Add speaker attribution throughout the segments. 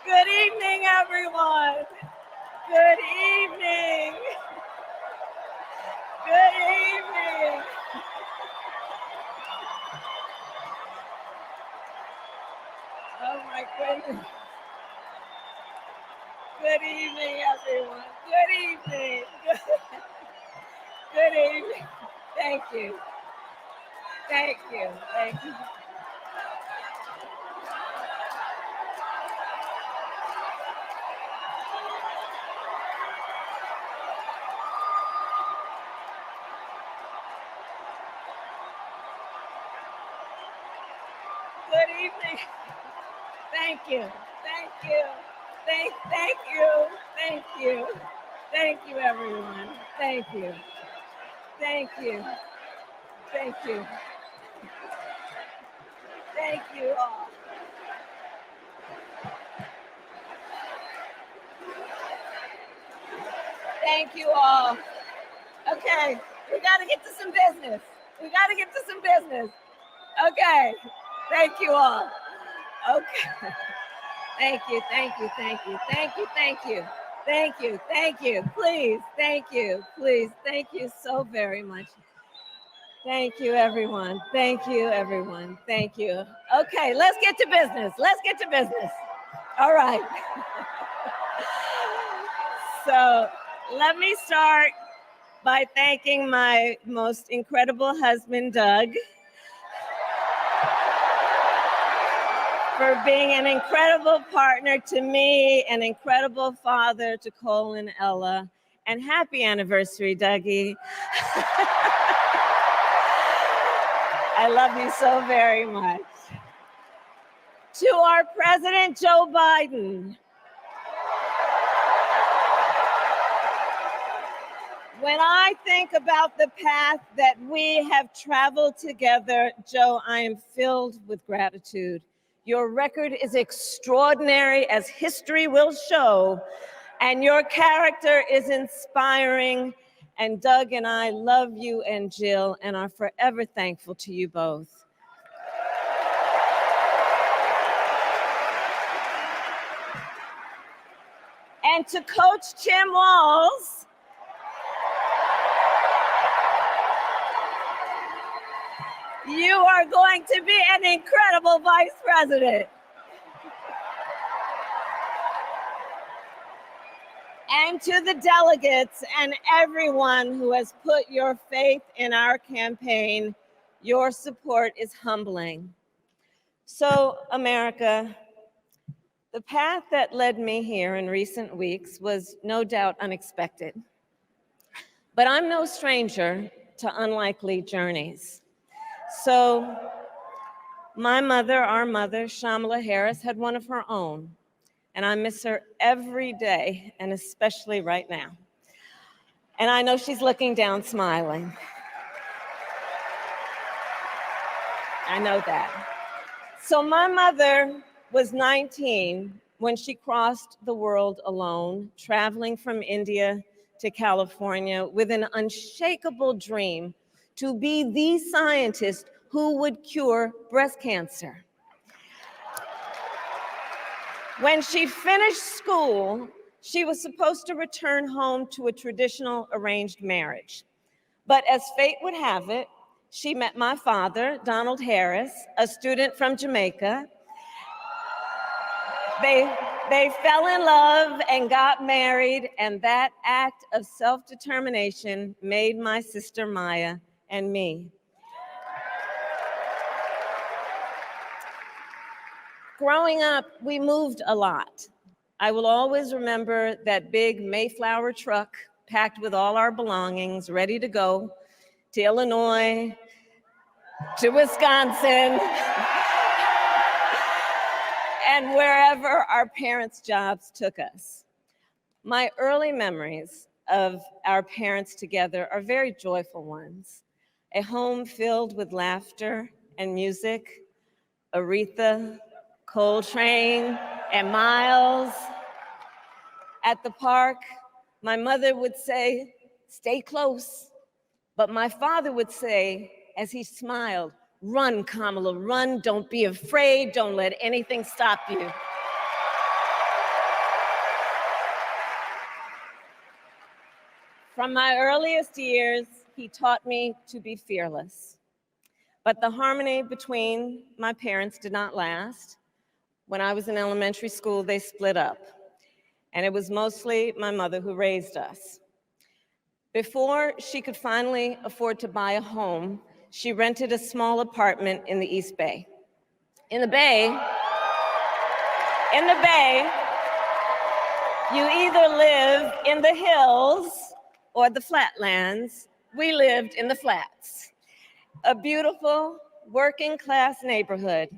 Speaker 1: Good evening, everyone. Good evening. Good evening. Oh my goodness. Good evening, everyone. Good evening. Good evening. Thank you. Thank you. Thank you. Good evening. Thank you. Thank you. Thank you. Thank you. Thank you, everyone. Thank you. Thank you. Thank you. Thank you all. Thank you all. Okay, we got to get to some business. We got to get to some business. Okay, thank you all. Okay. Thank you, thank you, thank you, thank you, thank you, thank you, thank you, please, thank you, please, thank you so very much. Thank you, everyone. Thank you, everyone. Thank you. Okay, let's get to business. Let's get to business. All right. So let me start by thanking my most incredible husband, Doug, for being an incredible partner to me, an incredible father to Cole and Ella, and happy anniversary, Dougie. I love you so very much. To our President, Joe Biden. When I think about the path that we have traveled together, Joe, I am filled with gratitude. Your record is extraordinary, as history will show, and your character is inspiring. And Doug and I love you and Jill and are forever thankful to you both. And to Coach Tim Walz, you are going to be an incredible vice president. And to the delegates and everyone who has put your faith in our campaign, your support is humbling. So, America, the path that led me here in recent weeks was no doubt unexpected. But I'm no stranger to unlikely journeys. So, my mother, our mother, Kamala Harris, had one of her own. And I miss her every day, and especially right now. And I know she's looking down, smiling. I know that. So my mother was 19 when she crossed the world alone, traveling from India to California with an unshakable dream to be the scientist who would cure breast cancer. When she finished school, she was supposed to return home to a traditional arranged marriage. But as fate would have it, she met my father, Donald Harris, a student from Jamaica. They fell in love and got married, and that act of self-determination made my sister Maya and me. Growing up, we moved a lot. I will always remember that big Mayflower truck packed with all our belongings, ready to go to Illinois, to Wisconsin, and wherever our parents' jobs took us. My early memories of our parents together are very joyful ones. A home filled with laughter and music, Aretha, Coltrane, and Miles. At the park, my mother would say, "Stay close." But my father would say, as he smiled, "Run, Kamala, run. Don't be afraid. Don't let anything stop you." From my earliest years, he taught me to be fearless. But the harmony between my parents did not last. When I was in elementary school, they split up, and it was mostly my mother who raised us. Before she could finally afford to buy a home, she rented a small apartment in the East Bay. In the Bay, you either live in the hills or the flatlands. We lived in the flats, a beautiful working class neighborhood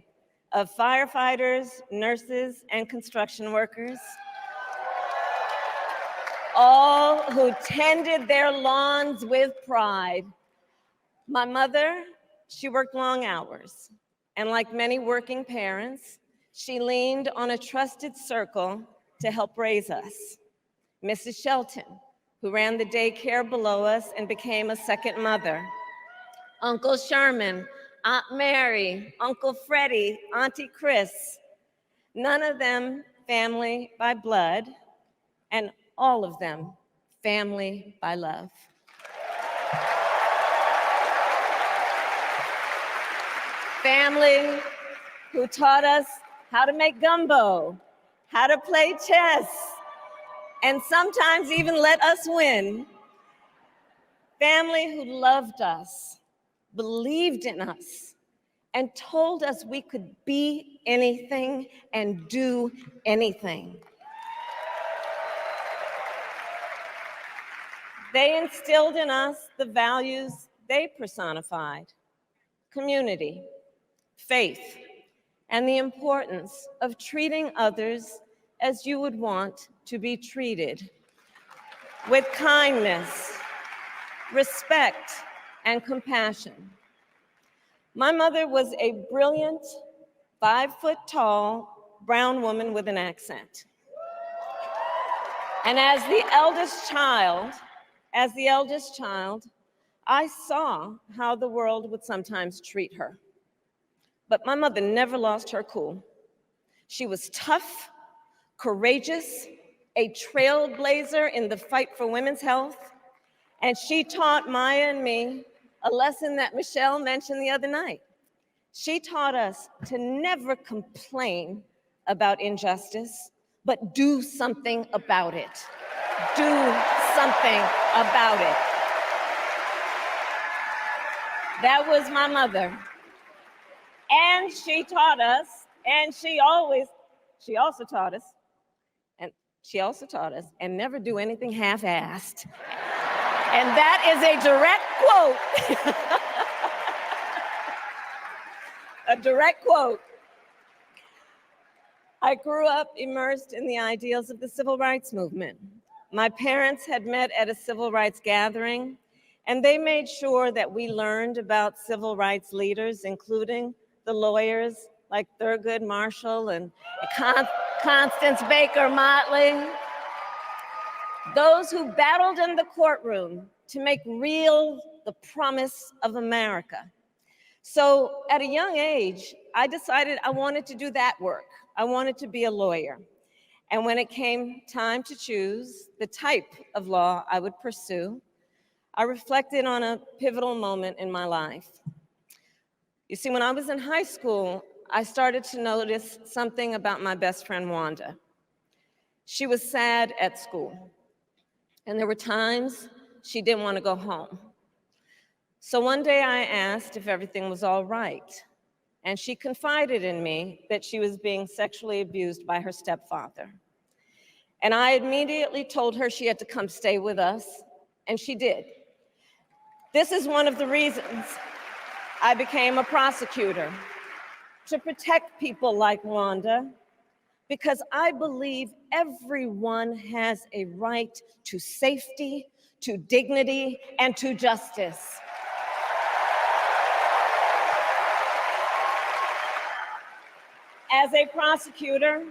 Speaker 1: of firefighters, nurses, and construction workers, all who tended their lawns with pride. My mother, she worked long hours, and like many working parents, she leaned on a trusted circle to help raise us. Mrs. Shelton, who ran the daycare below us and became a second mother. Uncle Sherman, Aunt Mary, Uncle Freddie, Auntie Chris, none of them family by blood, and all of them family by love. Family who taught us how to make gumbo, how to play chess, and sometimes even let us win. Family who loved us, believed in us, and told us we could be anything and do anything. They instilled in us the values they personified: community, faith, and the importance of treating others as you would want to be treated, with kindness, respect, and compassion. My mother was a brilliant, 5-foot-tall, brown woman with an accent. And as the eldest child, I saw how the world would sometimes treat her. But my mother never lost her cool. She was tough, courageous, a trailblazer in the fight for women's health, and she taught Maya and me a lesson that Michelle mentioned the other night. She taught us to never complain about injustice, but do something about it. Do something about it. That was my mother. And she taught us, and she also taught us, and never do anything half-assed. And that is a direct quote. A direct quote. I grew up immersed in the ideals of the civil rights movement. My parents had met at a civil rights gathering, and they made sure that we learned about civil rights leaders, including the lawyers like Thurgood Marshall and Constance Baker Motley, those who battled in the courtroom to make real the promise of America. So at a young age, I decided I wanted to do that work. I wanted to be a lawyer. And when it came time to choose the type of law I would pursue, I reflected on a pivotal moment in my life. You see, when I was in high school, I started to notice something about my best friend, Wanda. She was sad at school, and there were times she didn't want to go home. So one day I asked if everything was all right, and she confided in me that she was being sexually abused by her stepfather. And I immediately told her she had to come stay with us, and she did. This is one of the reasons I became a prosecutor, to protect people like Wanda, because I believe everyone has a right to safety, to dignity, and to justice. As a prosecutor,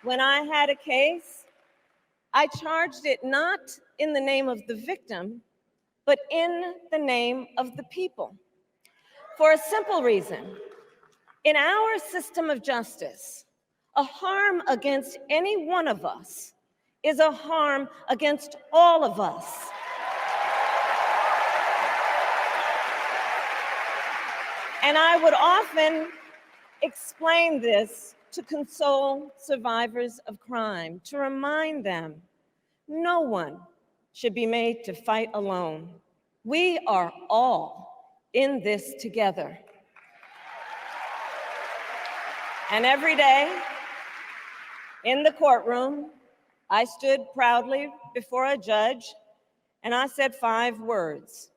Speaker 1: when I had a case, I charged it not in the name of the victim, but in the name of the people. For a simple reason. In our system of justice, a harm against any one of us is a harm against all of us. And I would often explain this to console survivors of crime, to remind them no one should be made to fight alone. We are all in this together. And every day in the courtroom, I stood proudly before a judge and I said 5 words: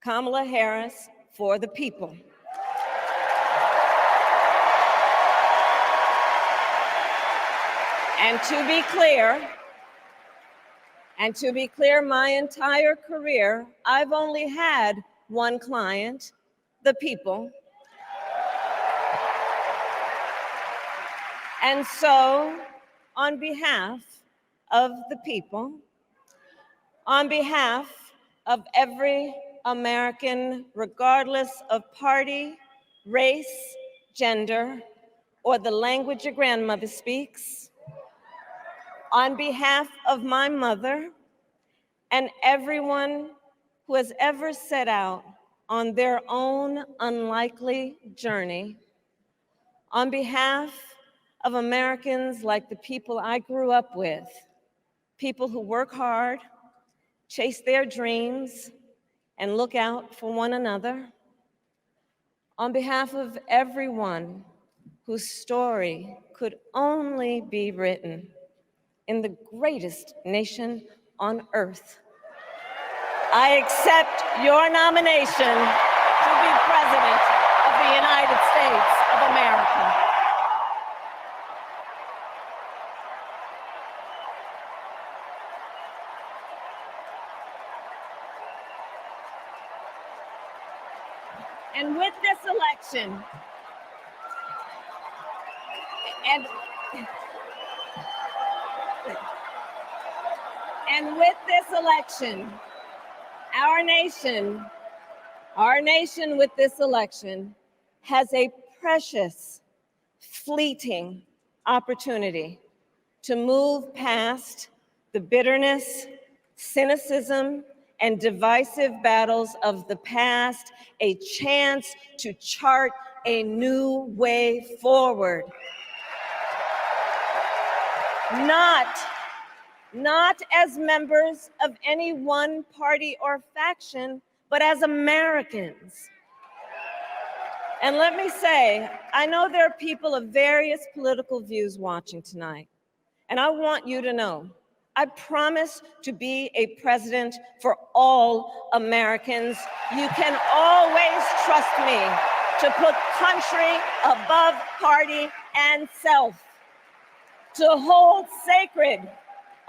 Speaker 1: Kamala Harris for the people. And to be clear, my entire career, I've only had one client, the people. And so, on behalf of the people, on behalf of every American, regardless of party, race, gender, or the language your grandmother speaks, on behalf of my mother and everyone who has ever set out on their own unlikely journey, on behalf of Americans like the people I grew up with, people who work hard, chase their dreams, and look out for one another, on behalf of everyone whose story could only be written in the greatest nation on earth, I accept your nomination to be President of the United States of America. And with this election, our nation with this election has a precious, fleeting opportunity to move past the bitterness, cynicism, and divisive battles of the past, a chance to chart a new way forward. Not as members of any one party or faction, but as Americans. And let me say, I know there are people of various political views watching tonight, and I want you to know, I promise to be a president for all Americans. You can always trust me to put country above party and self, to hold sacred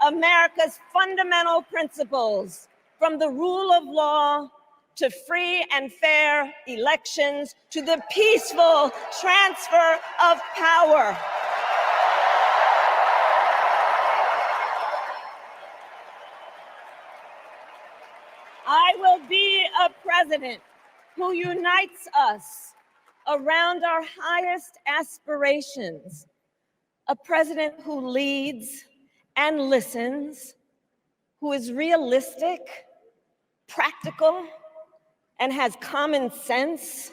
Speaker 1: America's fundamental principles, from the rule of law to free and fair elections to the peaceful transfer of power. I will be a president who unites us around our highest aspirations, a president who leads and listens, who is realistic, practical, and has common sense,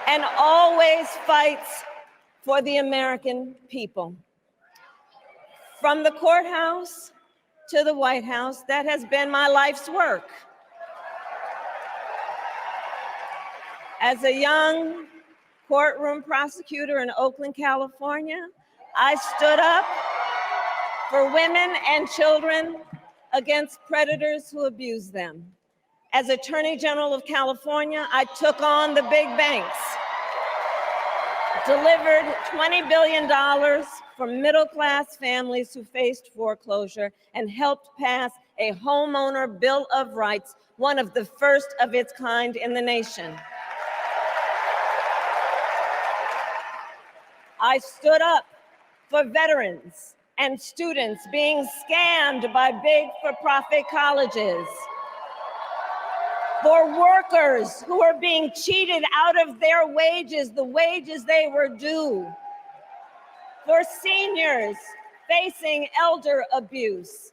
Speaker 1: and always fights for the American people. From the courthouse to the White House, that has been my life's work. As a young courtroom prosecutor in Oakland, California, I stood up for women and children against predators who abuse them. As Attorney General of California, I took on the big banks, delivered $20 billion for middle-class families who faced foreclosure, and helped pass a homeowner Bill of Rights, one of the first of its kind in the nation. I stood up for veterans and students being scammed by big for-profit colleges, for workers who are being cheated out of their wages, the wages they were due, for seniors facing elder abuse.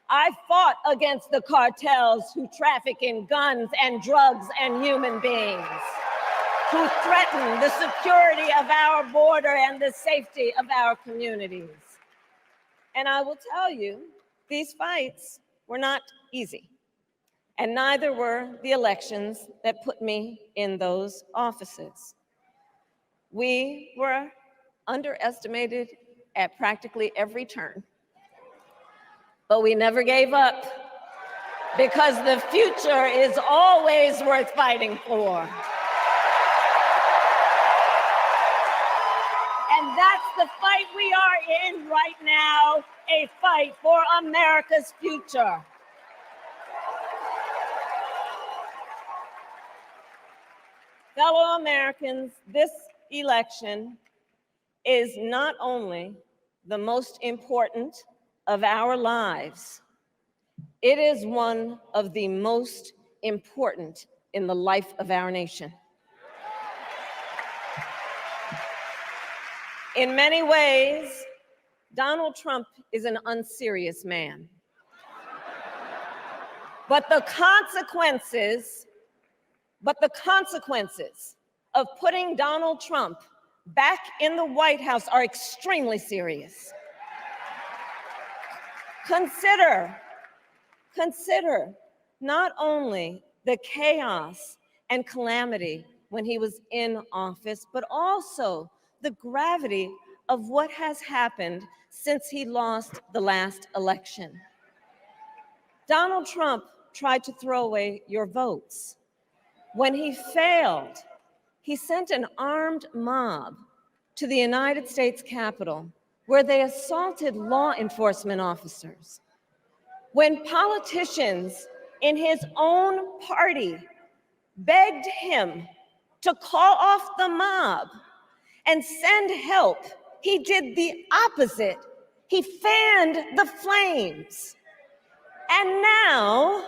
Speaker 1: I fought against the cartels who traffic in guns and drugs and human beings. who threaten the security of our border and the safety of our communities. And I will tell you, these fights were not easy, and neither were the elections that put me in those offices. We were underestimated at practically every turn, but we never gave up, because the future is always worth fighting for. And that's the fight we are in right now, a fight for America's future. Fellow Americans, this election is not only the most important of our lives, it is one of the most important in the life of our nation. In many ways, Donald Trump is an unserious man. But the consequences of putting Donald Trump back in the White House are extremely serious. Consider not only the chaos and calamity when he was in office, but also the gravity of what has happened since he lost the last election. Donald Trump tried to throw away your votes. When he failed, he sent an armed mob to the United States Capitol, where they assaulted law enforcement officers. When politicians in his own party begged him to call off the mob and send help, he did the opposite. He fanned the flames. And now,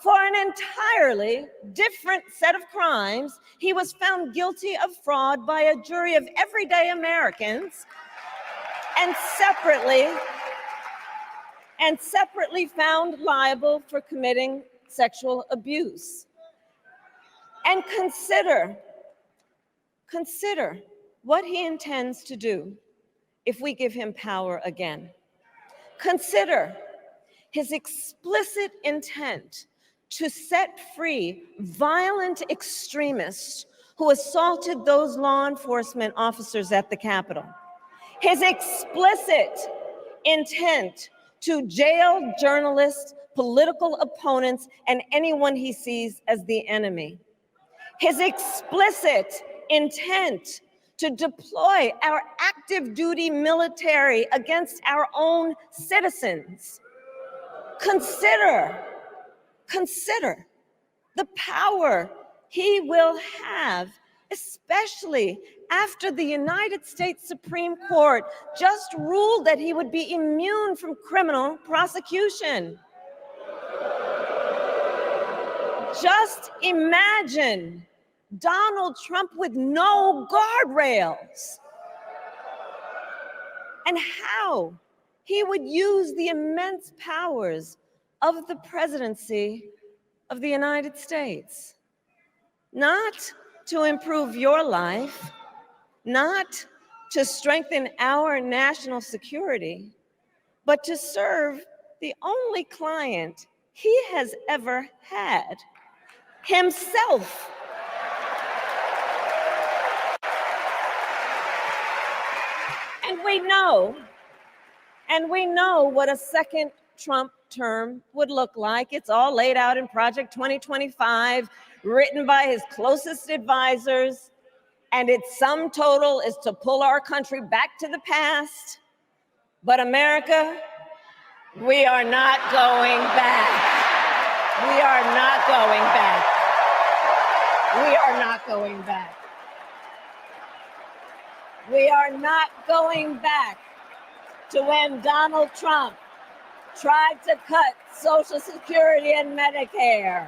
Speaker 1: for an entirely different set of crimes, he was found guilty of fraud by a jury of everyday Americans and separately found liable for committing sexual abuse. And consider what he intends to do if we give him power again. Consider his explicit intent to set free violent extremists who assaulted those law enforcement officers at the Capitol. His explicit intent to jail journalists, political opponents, and anyone he sees as the enemy. His explicit intent to deploy our active duty military against our own citizens. Consider the power he will have, especially after the United States Supreme Court just ruled that he would be immune from criminal prosecution. Just imagine Donald Trump with no guardrails, and how he would use the immense powers of the presidency of the United States, not to improve your life, not to strengthen our national security, but to serve the only client he has ever had, himself. And we know what a second Trump term would look like. It's all laid out in Project 2025, written by his closest advisors, and its sum total is to pull our country back to the past. But America, we are not going back. We are not going back. We are not going back. We are not going back to when Donald Trump tried to cut Social Security and Medicare.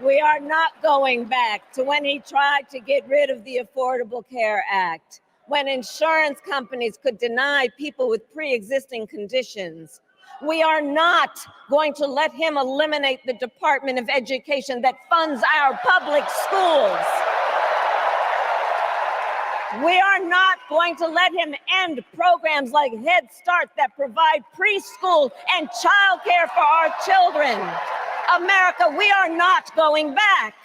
Speaker 1: We are not going back to when he tried to get rid of the Affordable Care Act, when insurance companies could deny people with pre-existing conditions. We are not going to let him eliminate the Department of Education that funds our public schools. We are not going to let him end programs like Head Start that provide preschool and childcare for our children. America, we are not going back.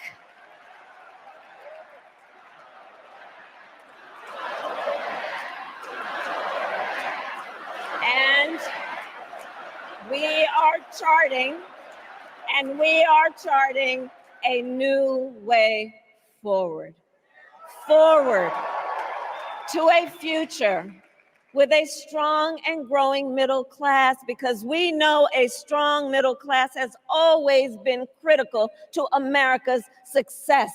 Speaker 1: And we are charting a new way forward to a future with a strong and growing middle class, because we know a strong middle class has always been critical to America's success.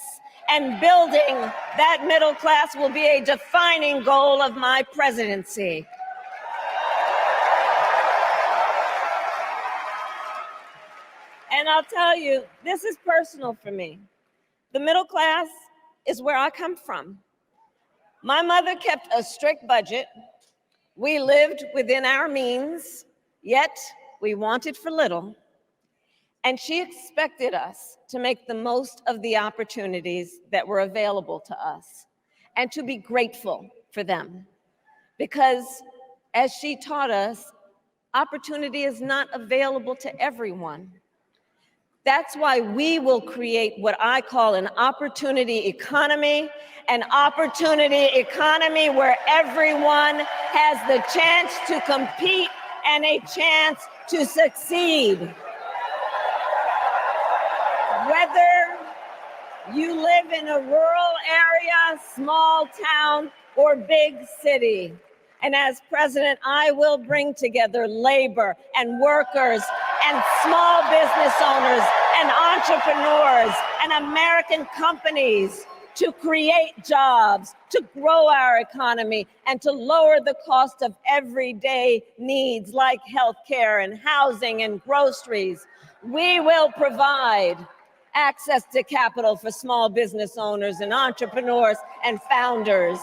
Speaker 1: And building that middle class will be a defining goal of my presidency. And I'll tell you, this is personal for me. The middle class is where I come from. My mother kept a strict budget. We lived within our means, yet we wanted for little. And she expected us to make the most of the opportunities that were available to us and to be grateful for them. Because as she taught us, opportunity is not available to everyone. That's why we will create what I call an opportunity economy where everyone has the chance to compete and a chance to succeed. Whether you live in a rural area, small town, or big city. And as president, I will bring together labor and workers and small business owners and entrepreneurs and American companies to create jobs, to grow our economy, and to lower the cost of everyday needs like healthcare and housing and groceries. We will provide access to capital for small business owners and entrepreneurs and founders.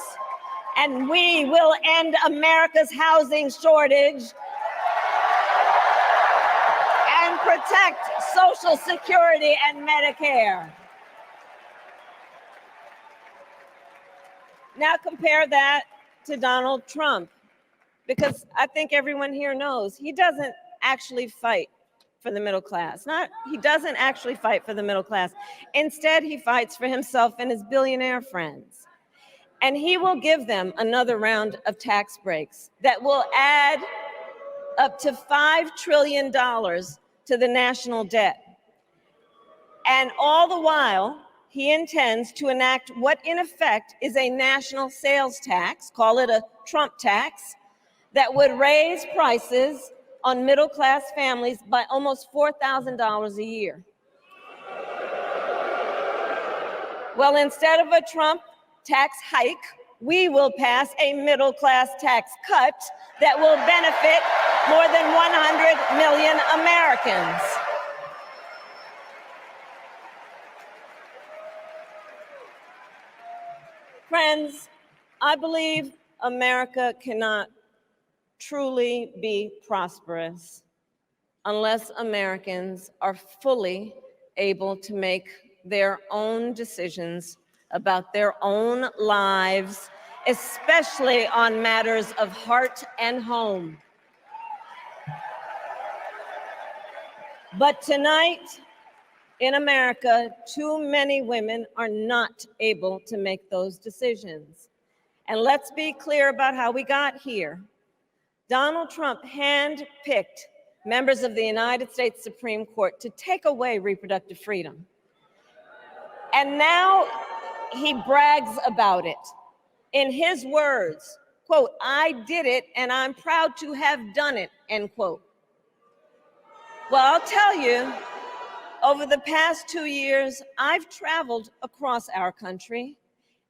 Speaker 1: And we will end America's housing shortage and protect Social Security and Medicare. Now compare that to Donald Trump, because I think everyone here knows he doesn't actually fight for the middle class. He doesn't actually fight for the middle class. Instead, he fights for himself and his billionaire friends. And he will give them another round of tax breaks that will add up to $5 trillion to the national debt. And all the while, he intends to enact what in effect is a national sales tax, call it a Trump tax, that would raise prices on middle-class families by almost $4,000 a year. Well, instead of a Trump tax hike, we will pass a middle-class tax cut that will benefit more than 100 million Americans. Friends, I believe America cannot truly be prosperous unless Americans are fully able to make their own decisions about their own lives, especially on matters of heart and home. But tonight, in America, too many women are not able to make those decisions. And let's be clear about how we got here. Donald Trump handpicked members of the United States Supreme Court to take away reproductive freedom. And now he brags about it. In his words, quote, "I did it and I'm proud to have done it," end quote. Well, I'll tell you, over the past 2 years, I've traveled across our country,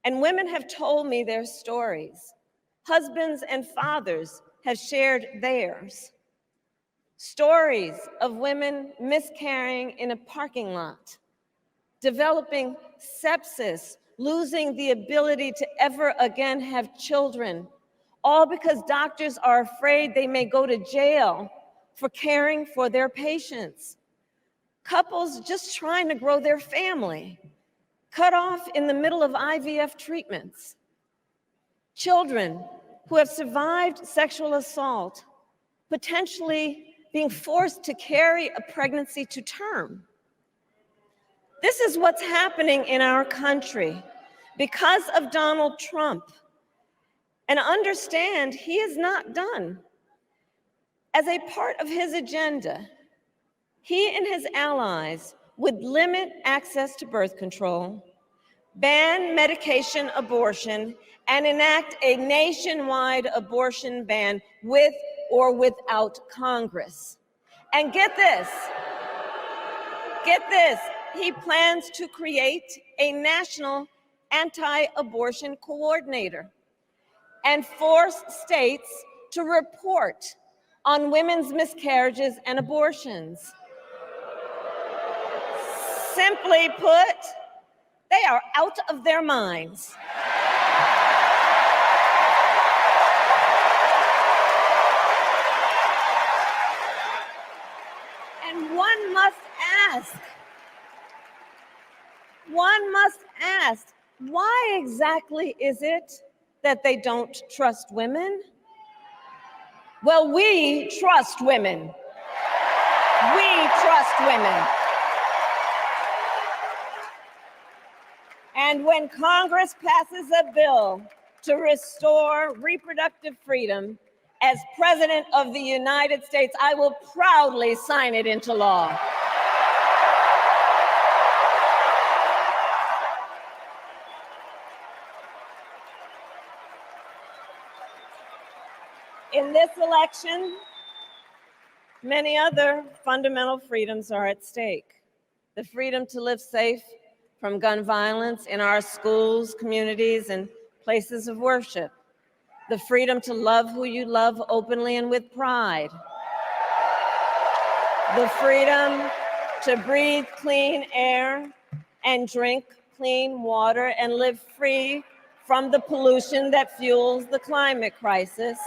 Speaker 1: and women have told me their stories. Husbands and fathers have shared theirs. Stories of women miscarrying in a parking lot, developing sepsis, losing the ability to ever again have children, all because doctors are afraid they may go to jail for caring for their patients. Couples just trying to grow their family, cut off in the middle of IVF treatments. children who have survived sexual assault, potentially being forced to carry a pregnancy to term. This is what's happening in our country because of Donald Trump. And understand, he is not done. As a part of his agenda, he and his allies would limit access to birth control, ban medication abortion, and enact a nationwide abortion ban with or without Congress. And get this, he plans to create a national anti-abortion coordinator and force states to report on women's miscarriages and abortions. Simply put, they are out of their minds. And one must ask, why exactly is it that they don't trust women? Well, we trust women. We trust women. And when Congress passes a bill to restore reproductive freedom, as President of the United States, I will proudly sign it into law. In this election, many other fundamental freedoms are at stake. The freedom to live safe from gun violence in our schools, communities, and places of worship. The freedom to love who you love openly and with pride. The freedom to breathe clean air and drink clean water and live free from the pollution that fuels the climate crisis.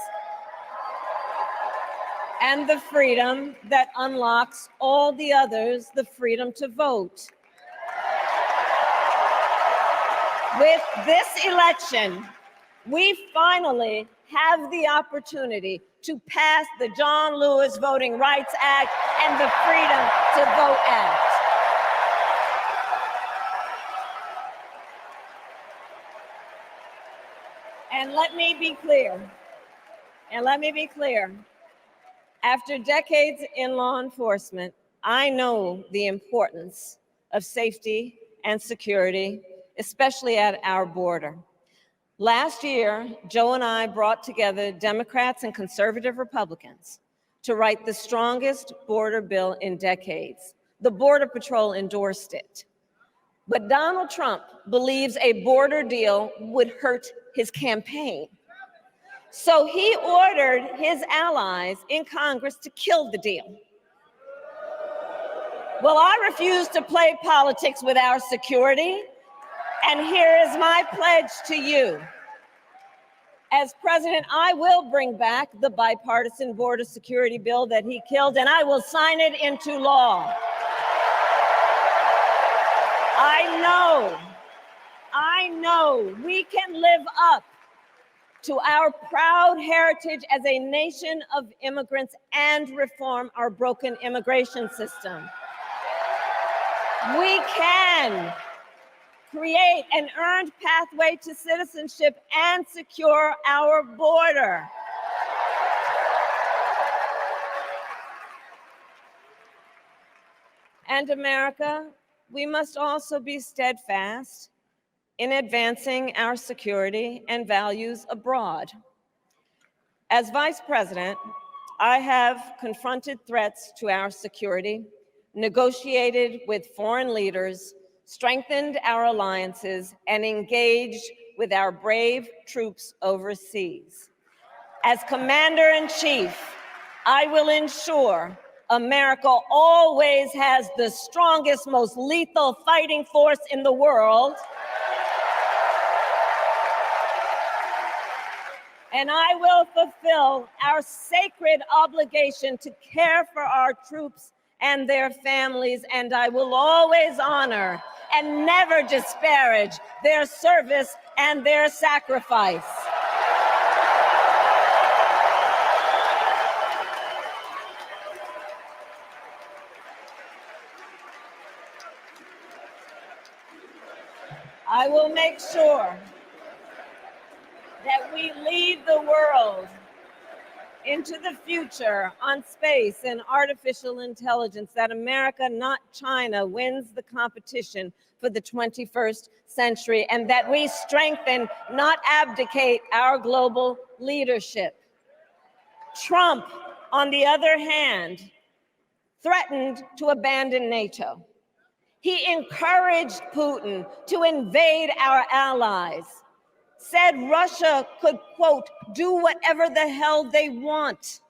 Speaker 1: And the freedom that unlocks all the others, the freedom to vote. With this election, we finally have the opportunity to pass the John Lewis Voting Rights Act and the Freedom to Vote Act. And let me be clear. After decades in law enforcement, I know the importance of safety and security, especially at our border. Last year, Joe and I brought together Democrats and conservative Republicans to write the strongest border bill in decades. The Border Patrol endorsed it. But Donald Trump believes a border deal would hurt his campaign. So he ordered his allies in Congress to kill the deal. Well, I refuse to play politics with our security, and here is my pledge to you. As president, I will bring back the bipartisan border security bill that he killed, and I will sign it into law. I know we can live up to our proud heritage as a nation of immigrants and reform our broken immigration system. We can create an earned pathway to citizenship and secure our border. And America, we must also be steadfast in advancing our security and values abroad. As Vice President, I have confronted threats to our security, negotiated with foreign leaders, strengthened our alliances, and engaged with our brave troops overseas. As Commander-in-Chief, I will ensure America always has the strongest, most lethal fighting force in the world. And I will fulfill our sacred obligation to care for our troops and their families, and I will always honor and never disparage their service and their sacrifice. I will make sure that we lead the world into the future on space and artificial intelligence, that America, not China, wins the competition for the 21st century, and that we strengthen, not abdicate, our global leadership. Trump, on the other hand, threatened to abandon NATO. He encouraged Putin to invade our allies, said Russia could, quote, do whatever the hell they want.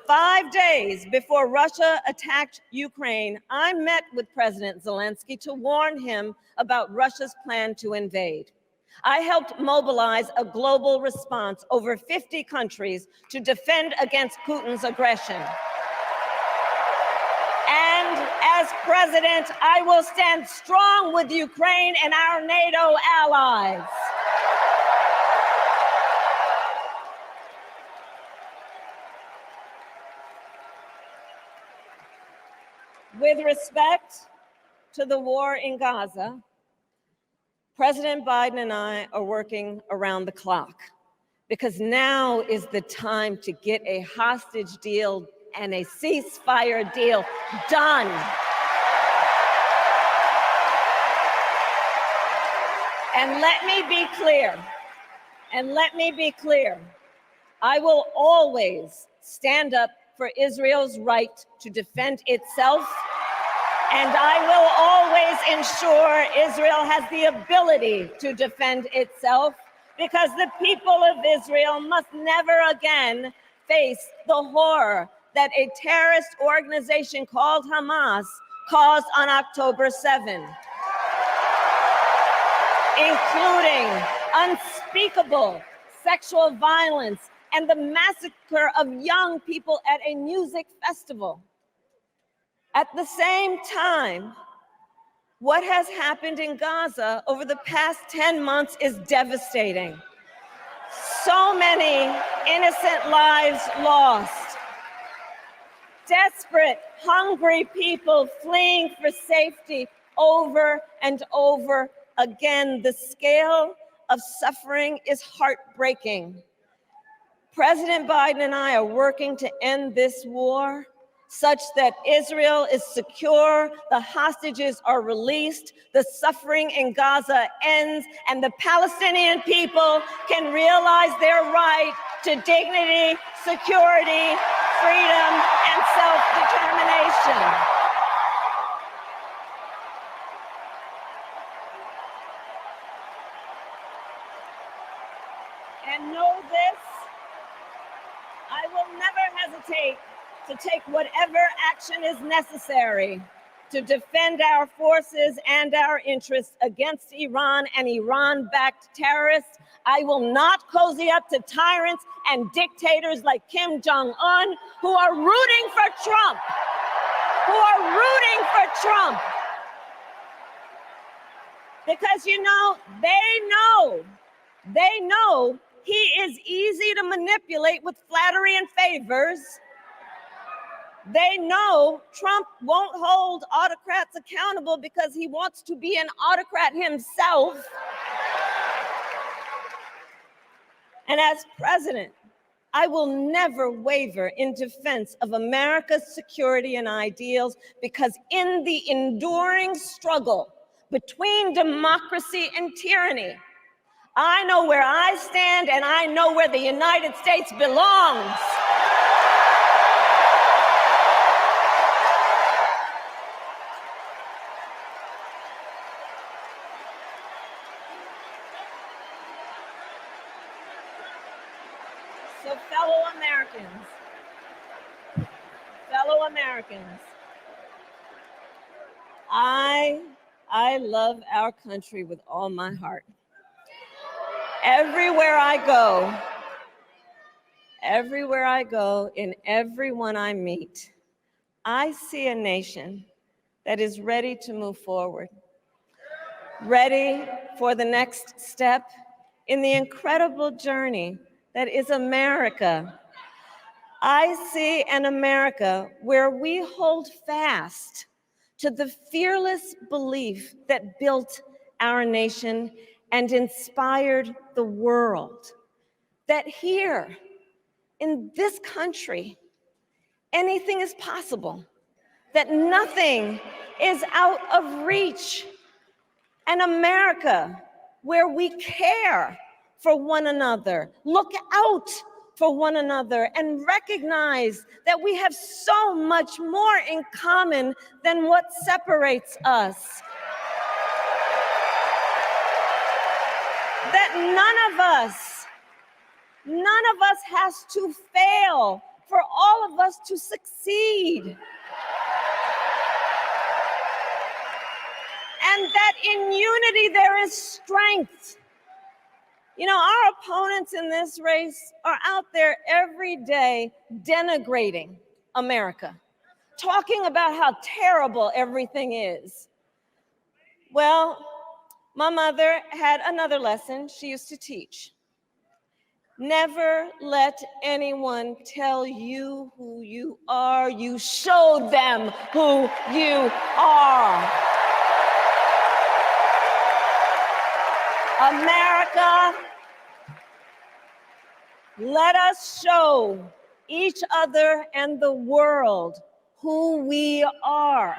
Speaker 1: 5 days before Russia attacked Ukraine, I met with President Zelensky to warn him about Russia's plan to invade. I helped mobilize a global response, over 50 countries, to defend against Putin's aggression. And as president, I will stand strong with Ukraine and our NATO allies. With respect to the war in Gaza, President Biden and I are working around the clock, because now is the time to get a hostage deal and a ceasefire deal done. And let me be clear, I will always stand up for Israel's right to defend itself, and I will always ensure Israel has the ability to defend itself, because the people of Israel must never again face the horror that a terrorist organization called Hamas caused on October 7, including unspeakable sexual violence and the massacre of young people at a music festival. At the same time, what has happened in Gaza over the past 10 months is devastating. So many innocent lives lost. Desperate, hungry people fleeing for safety over and over again. The scale of suffering is heartbreaking. President Biden and I are working to end this war such that Israel is secure, the hostages are released, the suffering in Gaza ends, and the Palestinian people can realize their right to dignity, security, freedom, and self-determination. And know this, I will never hesitate to take whatever action is necessary to defend our forces and our interests against Iran and Iran-backed terrorists. I will not cozy up to tyrants and dictators like Kim Jong-un, who are rooting for Trump, Because, you know, they know he is easy to manipulate with flattery and favors. They know Trump won't hold autocrats accountable because he wants to be an autocrat himself. And as president, I will never waver in defense of America's security and ideals, because in the enduring struggle between democracy and tyranny, I know where I stand, and I know where the United States belongs. So fellow Americans, I love our country with all my heart. Everywhere I go, in everyone I meet, I see a nation that is ready to move forward, ready for the next step in the incredible journey that is America. I see an America where we hold fast to the fearless belief that built our nation and inspired the world. That here in this country, anything is possible, that nothing is out of reach. An America where we care for one another, look out for one another, and recognize that we have so much more in common than what separates us. That none of us has to fail for all of us to succeed. And that in unity there is strength. You know, our opponents in this race are out there every day denigrating America, talking about how terrible everything is. Well, my mother had another lesson she used to teach. Never let anyone tell you who you are. You show them who you are. America, let us show each other and the world who we are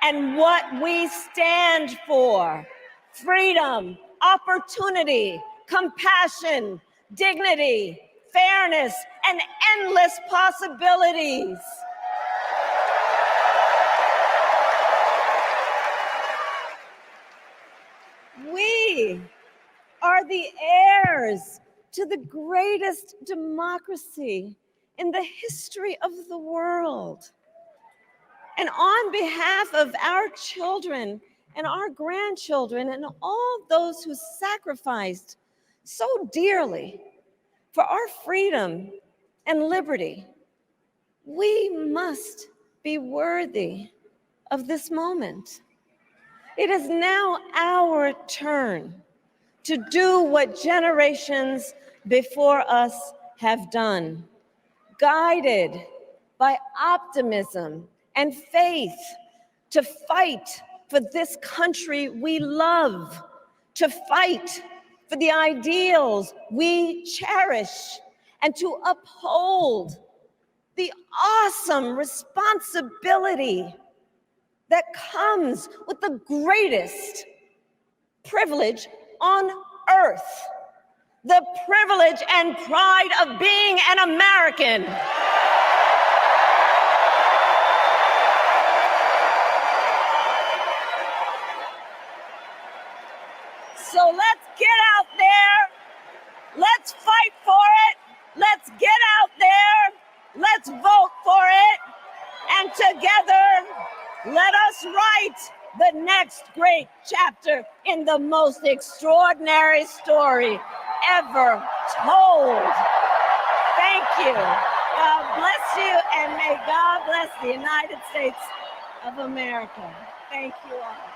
Speaker 1: and what we stand for. Freedom, opportunity, compassion, dignity, fairness, and endless possibilities. We are the heirs to the greatest democracy in the history of the world. And on behalf of our children and our grandchildren and all those who sacrificed so dearly for our freedom and liberty, we must be worthy of this moment. It is now our turn to do what generations before us have done, guided by optimism and faith, to fight for this country we love, to fight for the ideals we cherish, and to uphold the awesome responsibility that comes with the greatest privilege on earth, the privilege and pride of being an American. So let's get out there, let's fight for it, let's get out there, let's vote for it, and together, let us write the next great chapter in the most extraordinary story ever told. Thank you. God bless you, and may God bless the United States of America. Thank you all.